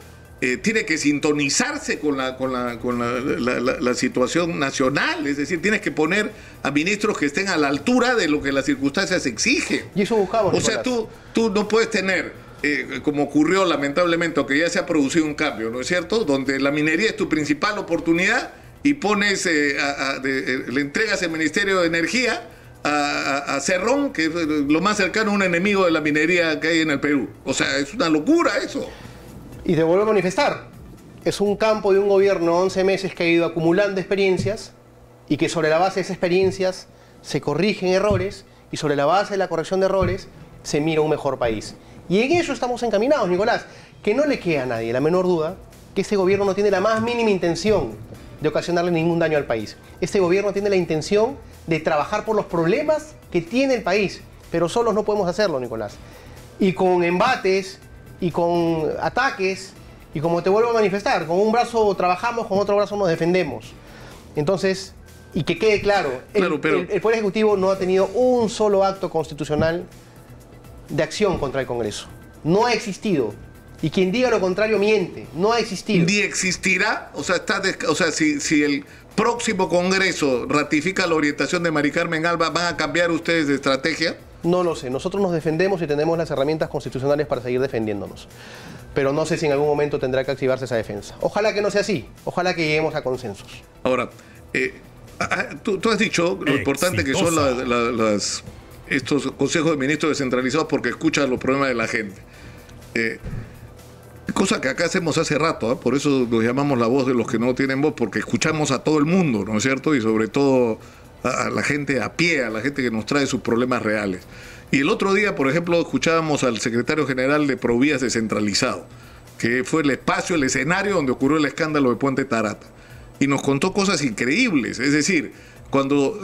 Speaker 2: tiene que sintonizarse con la situación nacional, es decir, tienes que poner a ministros que estén a la altura de lo que las circunstancias exigen.
Speaker 1: Y eso buscamos,
Speaker 2: O sea, tú no puedes tener, como ocurrió lamentablemente, aunque ya se ha producido un cambio, ¿no es cierto?, donde la minería es tu principal oportunidad y pones, le entregas el Ministerio de Energía a Cerrón, que es lo más cercano a un enemigo de la minería que hay en el Perú. O sea, es una locura eso.
Speaker 1: Y te vuelvo a manifestar, es un campo de un gobierno 11 meses que ha ido acumulando experiencias y que sobre la base de esas experiencias se corrigen errores y sobre la base de la corrección de errores se mira un mejor país. Y en eso estamos encaminados, Nicolás, que no le queda a nadie la menor duda que este gobierno no tiene la más mínima intención de ocasionarle ningún daño al país. Este gobierno tiene la intención de trabajar por los problemas que tiene el país, pero solos no podemos hacerlo, Nicolás. Y con embates, y con ataques, y como te vuelvo a manifestar, con un brazo trabajamos, con otro brazo nos defendemos. Entonces, y que quede claro, el Poder Ejecutivo no ha tenido un solo acto constitucional de acción contra el Congreso. No ha existido. Y quien diga lo contrario miente, no ha existido.
Speaker 2: ¿Ni existirá? O sea, si el próximo Congreso ratifica la orientación de Mari Carmen Alba, ¿van a cambiar ustedes de estrategia?
Speaker 1: No lo sé. Nosotros nos defendemos y tenemos las herramientas constitucionales para seguir defendiéndonos. Pero no sé si en algún momento tendrá que activarse esa defensa. Ojalá que no sea así. Ojalá que lleguemos a consensos.
Speaker 2: Ahora, tú has dicho lo importante que son estos consejos de ministros descentralizados porque escuchan los problemas de la gente. Cosa que acá hacemos hace rato, ¿eh? Por eso nos llamamos la voz de los que no tienen voz, porque escuchamos a todo el mundo, ¿no es cierto? Y sobre todo a la gente a pie, a la gente que nos trae sus problemas reales. Y el otro día, por ejemplo, escuchábamos al secretario general de Provías descentralizado, que fue el espacio, el escenario donde ocurrió el escándalo de Puente Tarata. Y nos contó cosas increíbles, es decir, cuando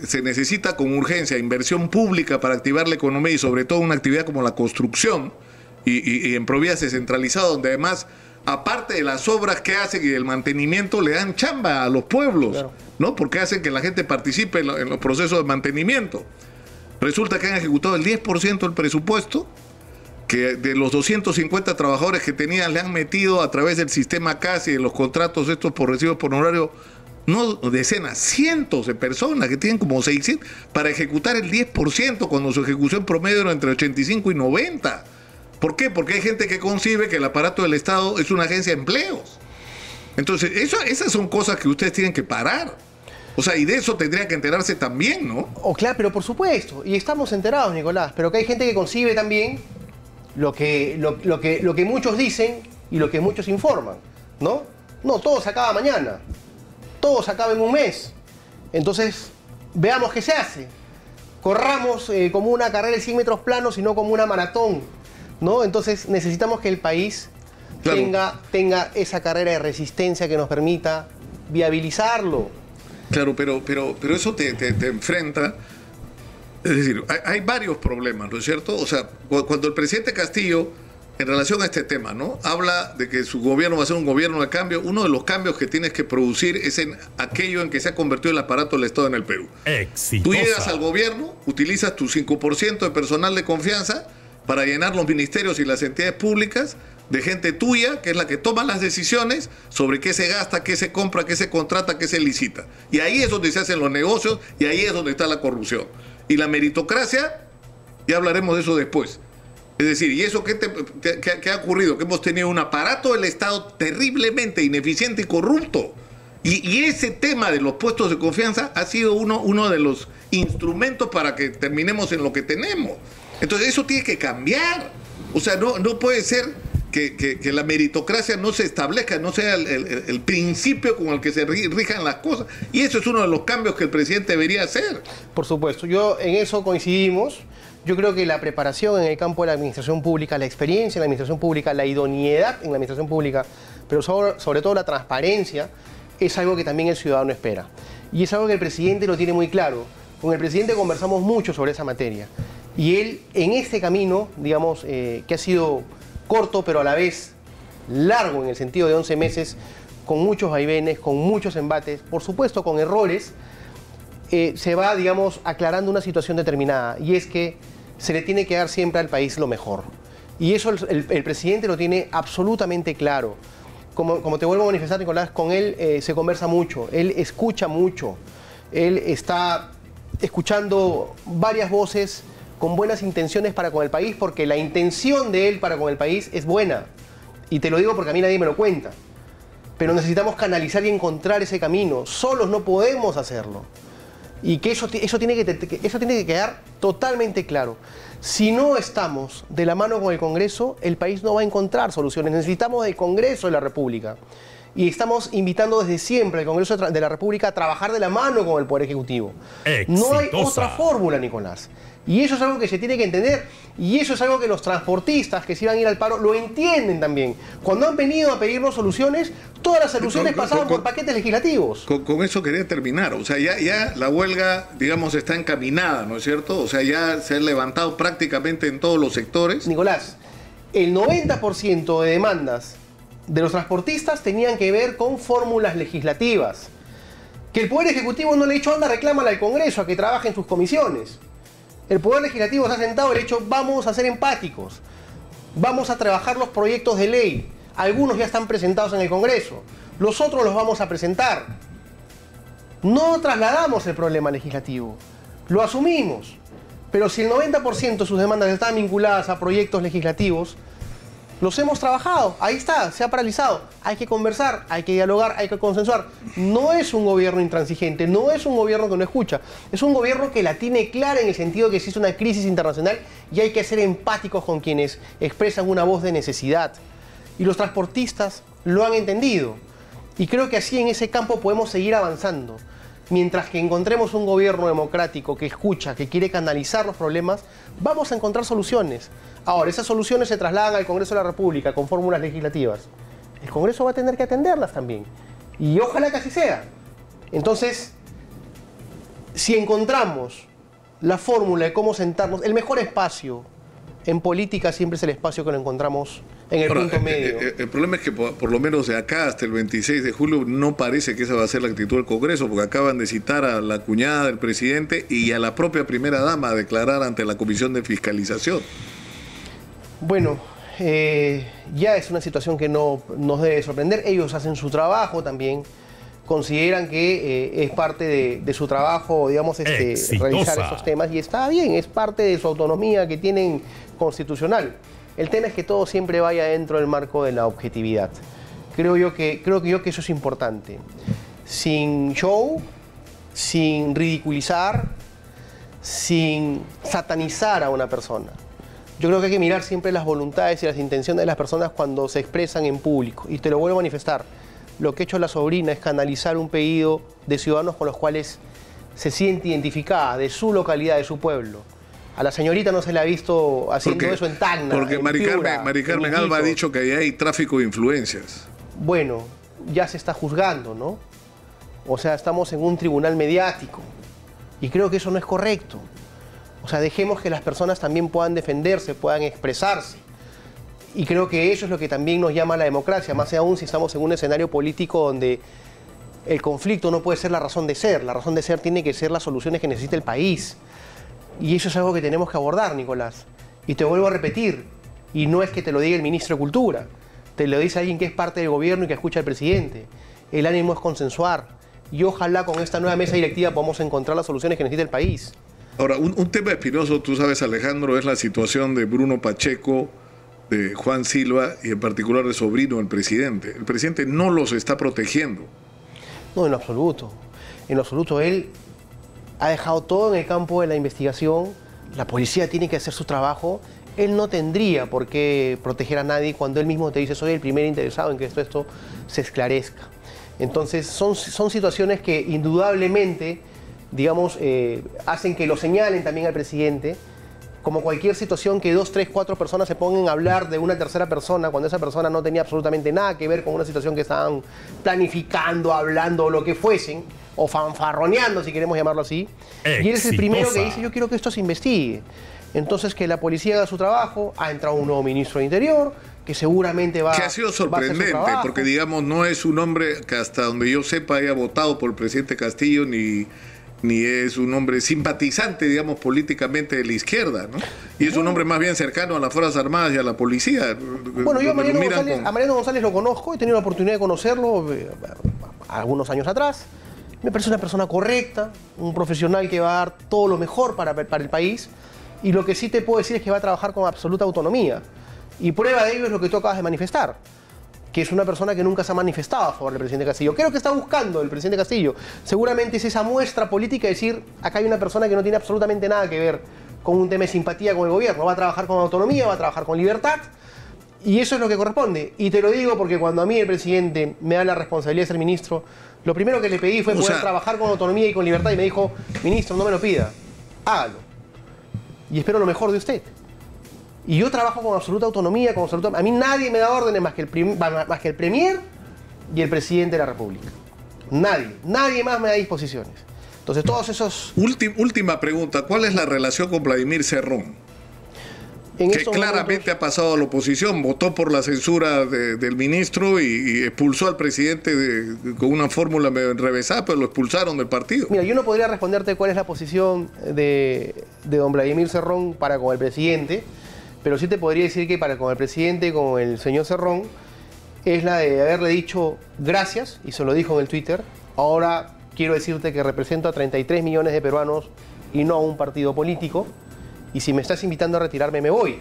Speaker 2: se necesita con urgencia inversión pública para activar la economía y sobre todo una actividad como la construcción, y en Provías descentralizado, donde además, aparte de las obras que hacen y del mantenimiento, le dan chamba a los pueblos, claro, ¿no? Porque hacen que la gente participe en los procesos de mantenimiento. Resulta que han ejecutado el 10% del presupuesto, que de los 250 trabajadores que tenían le han metido a través del sistema CAS y de los contratos estos por recibos por honorario, no decenas, cientos de personas que tienen como 600 para ejecutar el 10% cuando su ejecución promedio era entre 85 y 90. ¿Por qué? Porque hay gente que concibe que el aparato del Estado es una agencia de empleos. Entonces, esas son cosas que ustedes tienen que parar. O sea, y de eso tendrían que enterarse también, ¿no?
Speaker 1: Oh, claro, pero por supuesto. Y estamos enterados, Nicolás. Pero que hay gente que concibe también lo que muchos dicen y lo que muchos informan, ¿no? No, todo se acaba mañana. Todo se acaba en un mes. Entonces, veamos qué se hace. Corramos como una carrera de 100 metros planos y no como una maratón, ¿no? Entonces necesitamos que el país, claro, tenga esa carrera de resistencia que nos permita viabilizarlo.
Speaker 2: Claro, pero eso te enfrenta. Es decir, hay varios problemas, ¿no es cierto? O sea, cuando el presidente Castillo, en relación a este tema, ¿no?, habla de que su gobierno va a ser un gobierno de cambio, uno de los cambios que tienes que producir es en aquello en que se ha convertido el aparato del Estado en el Perú.
Speaker 3: Exitosa.
Speaker 2: Tú llegas al gobierno, utilizas tu 5% de personal de confianza para llenar los ministerios y las entidades públicas de gente tuya, que es la que toma las decisiones sobre qué se gasta, qué se compra, qué se contrata, qué se licita. Y ahí es donde se hacen los negocios y ahí es donde está la corrupción. Y la meritocracia, ya hablaremos de eso después. Es decir, ¿y eso qué ha ocurrido? Que hemos tenido un aparato del Estado terriblemente ineficiente y corrupto. Y ese tema de los puestos de confianza ha sido uno de los instrumentos para que terminemos en lo que tenemos. Entonces eso tiene que cambiar. O sea, no puede ser que la meritocracia no se establezca, no sea el principio con el que se rijan las cosas. Y eso es uno de los cambios que el presidente debería hacer.
Speaker 1: Por supuesto, yo en eso coincidimos. Yo creo que la preparación en el campo de la administración pública, la experiencia en la administración pública, la idoneidad en la administración pública, pero sobre todo la transparencia, es algo que también el ciudadano espera. Y es algo que el presidente lo tiene muy claro. Con el presidente conversamos mucho sobre esa materia. Y él, en este camino, digamos, que ha sido corto, pero a la vez largo en el sentido de 11 meses, con muchos vaivenes, con muchos embates, por supuesto con errores, se va, digamos, aclarando una situación determinada. Y es que se le tiene que dar siempre al país lo mejor. Y eso el presidente lo tiene absolutamente claro. Como te vuelvo a manifestar, Nicolás, con él se conversa mucho, él escucha mucho, él está escuchando varias voces con buenas intenciones para con el país, porque la intención de él para con el país es buena. Y te lo digo porque a mí nadie me lo cuenta. Pero necesitamos canalizar y encontrar ese camino. Solos no podemos hacerlo. Y que eso tiene que quedar totalmente claro. Si no estamos de la mano con el Congreso, el país no va a encontrar soluciones. Necesitamos del Congreso de la República. Y estamos invitando desde siempre al Congreso de la República a trabajar de la mano con el Poder Ejecutivo. No hay otra fórmula, Nicolás. Y eso es algo que se tiene que entender. Y eso es algo que los transportistas que se iban a ir al paro lo entienden también. Cuando han venido a pedirnos soluciones, todas las soluciones pasaban por paquetes legislativos.
Speaker 2: Con eso quería terminar. O sea, ya la huelga, digamos, está encaminada, ¿no es cierto? O sea, ya se ha levantado prácticamente en todos los sectores.
Speaker 1: Nicolás, el 90% de demandas de los transportistas tenían que ver con fórmulas legislativas. Que el Poder Ejecutivo no le ha dicho, anda, reclámala al Congreso a que trabaje en sus comisiones. El Poder Legislativo se ha sentado y le ha dicho, vamos a ser empáticos, vamos a trabajar los proyectos de ley. Algunos ya están presentados en el Congreso, los otros los vamos a presentar. No trasladamos el problema legislativo, lo asumimos. Pero si el 90% de sus demandas están vinculadas a proyectos legislativos, los hemos trabajado, ahí está, se ha paralizado. Hay que conversar, hay que dialogar, hay que consensuar. No es un gobierno intransigente, no es un gobierno que no escucha. Es un gobierno que la tiene clara en el sentido de que existe una crisis internacional y hay que ser empáticos con quienes expresan una voz de necesidad. Y los transportistas lo han entendido. Y creo que así en ese campo podemos seguir avanzando. Mientras que encontremos un gobierno democrático que escucha, que quiere canalizar los problemas, vamos a encontrar soluciones. Ahora, esas soluciones se trasladan al Congreso de la República con fórmulas legislativas. El Congreso va a tener que atenderlas también. Y ojalá que así sea. Entonces, si encontramos la fórmula de cómo sentarnos, el mejor espacio en política siempre es el espacio que lo encontramos en el punto medio.
Speaker 2: El problema es que por lo menos de acá hasta el 26 de julio no parece que esa va a ser la actitud del Congreso, porque acaban de citar a la cuñada del presidente y a la propia primera dama a declarar ante la Comisión de Fiscalización.
Speaker 1: Bueno, ya es una situación que no nos debe sorprender. Ellos hacen su trabajo también, consideran que es parte de su trabajo, digamos, revisar estos temas, y está bien, es parte de su autonomía que tienen constitucional. El tema es que todo siempre vaya dentro del marco de la objetividad. Creo yo que eso es importante. Sin show, sin ridiculizar, sin satanizar a una persona. Yo creo que hay que mirar siempre las voluntades y las intenciones de las personas cuando se expresan en público. Y te lo vuelvo a manifestar. Lo que ha hecho la sobrina es canalizar un pedido de ciudadanos con los cuales se siente identificada, de su localidad, de su pueblo. A la señorita no se le ha visto haciendo eso en Tacna.
Speaker 2: Porque Mari Carmen Alba ha dicho que ahí hay tráfico de influencias.
Speaker 1: Bueno, ya se está juzgando, ¿no? O sea, estamos en un tribunal mediático. Y creo que eso no es correcto. O sea, dejemos que las personas también puedan defenderse, puedan expresarse. Y creo que eso es lo que también nos llama a la democracia, más aún si estamos en un escenario político donde el conflicto no puede ser la razón de ser. La razón de ser tiene que ser las soluciones que necesita el país. Y eso es algo que tenemos que abordar, Nicolás. Y te vuelvo a repetir, y no es que te lo diga el ministro de Cultura, te lo dice alguien que es parte del gobierno y que escucha al presidente. El ánimo es consensuar. Y ojalá con esta nueva mesa directiva podamos encontrar las soluciones que necesita el país.
Speaker 2: Ahora, un tema espinoso, tú sabes, Alejandro, es la situación de Bruno Pacheco, de Juan Silva y en particular de sobrino del presidente. El presidente no los está protegiendo.
Speaker 1: No, en lo absoluto. En lo absoluto, él ha dejado todo en el campo de la investigación. La policía tiene que hacer su trabajo. Él no tendría por qué proteger a nadie cuando él mismo te dice, soy el primer interesado en que esto se esclarezca. Entonces, son situaciones que indudablemente, digamos, hacen que lo señalen también al presidente como cualquier situación que 2, 3, 4 personas se pongan a hablar de una tercera persona cuando esa persona no tenía absolutamente nada que ver con una situación que estaban planificando, hablando o lo que fuesen, o fanfarroneando, si queremos llamarlo así.
Speaker 3: Exitosa.
Speaker 1: Y él es el primero que dice, yo quiero que esto se investigue. Entonces, que la policía haga su trabajo. Ha entrado un nuevo ministro de Interior, que seguramente va a...
Speaker 2: Que ha sido sorprendente, porque digamos, no es un hombre que hasta donde yo sepa haya votado por el presidente Castillo, ni es un hombre simpatizante, digamos, políticamente de la izquierda, ¿no? Y es un hombre más bien cercano a las Fuerzas Armadas y a la policía.
Speaker 1: Bueno, yo a Mariano González lo conozco, he tenido la oportunidad de conocerlo algunos años atrás. Me parece una persona correcta, un profesional que va a dar todo lo mejor para el país, y lo que sí te puedo decir es que va a trabajar con absoluta autonomía. Y prueba de ello es lo que tú acabas de manifestar, que es una persona que nunca se ha manifestado a favor del presidente Castillo. Creo que está buscando el presidente Castillo. Seguramente es esa muestra política de decir, acá hay una persona que no tiene absolutamente nada que ver con un tema de simpatía con el gobierno. Va a trabajar con autonomía, va a trabajar con libertad, y eso es lo que corresponde. Y te lo digo porque cuando a mí el presidente me da la responsabilidad de ser ministro, lo primero que le pedí fue poder trabajar con autonomía y con libertad, y me dijo, ministro, no me lo pida, hágalo. Y espero lo mejor de usted. Y yo trabajo con absoluta autonomía, con absoluta... A mí nadie me da órdenes más que el Premier y el Presidente de la República. Nadie más me da disposiciones. Entonces todos esos...
Speaker 2: Última pregunta, ¿cuál es la relación con Vladimir Cerrón? Que claramente ha pasado a la oposición, votó por la censura del ministro y expulsó al presidente con una fórmula enrevesada, pero lo expulsaron del partido.
Speaker 1: Mira, yo no podría responderte cuál es la posición de don Vladimir Cerrón para con el presidente, pero sí te podría decir que para con el presidente, con el señor Cerrón, es la de haberle dicho gracias, y se lo dijo en el Twitter. Ahora quiero decirte que represento a 33 millones de peruanos y no a un partido político. Y si me estás invitando a retirarme, me voy.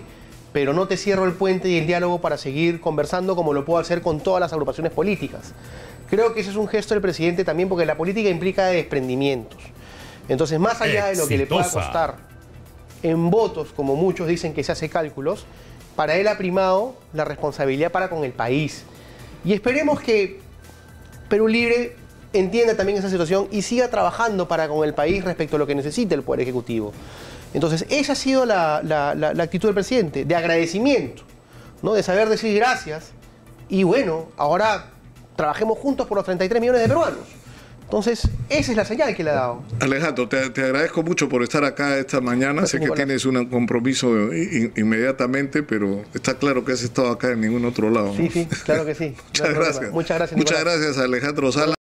Speaker 1: Pero no te cierro el puente y el diálogo para seguir conversando como lo puedo hacer con todas las agrupaciones políticas. Creo que ese es un gesto del presidente también, porque la política implica desprendimientos. Entonces, más allá de lo que le pueda costar en votos, como muchos dicen que se hace cálculos, para él ha primado la responsabilidad para con el país. Y esperemos que Perú Libre entienda también esa situación y siga trabajando para con el país respecto a lo que necesita el Poder Ejecutivo. Entonces, esa ha sido la actitud del presidente, de agradecimiento, ¿no? De saber decir gracias. Y bueno, ahora trabajemos juntos por los 33 millones de peruanos. Entonces, esa es la señal que le ha dado.
Speaker 2: Alejandro, te agradezco mucho por estar acá esta mañana. Sé que tienes un compromiso inmediatamente, pero está claro que has estado acá en ningún otro lado, ¿no?
Speaker 1: Sí, claro que sí.
Speaker 2: Muchas gracias.
Speaker 1: Muchas gracias,
Speaker 2: Muchas gracias, Alejandro Sala.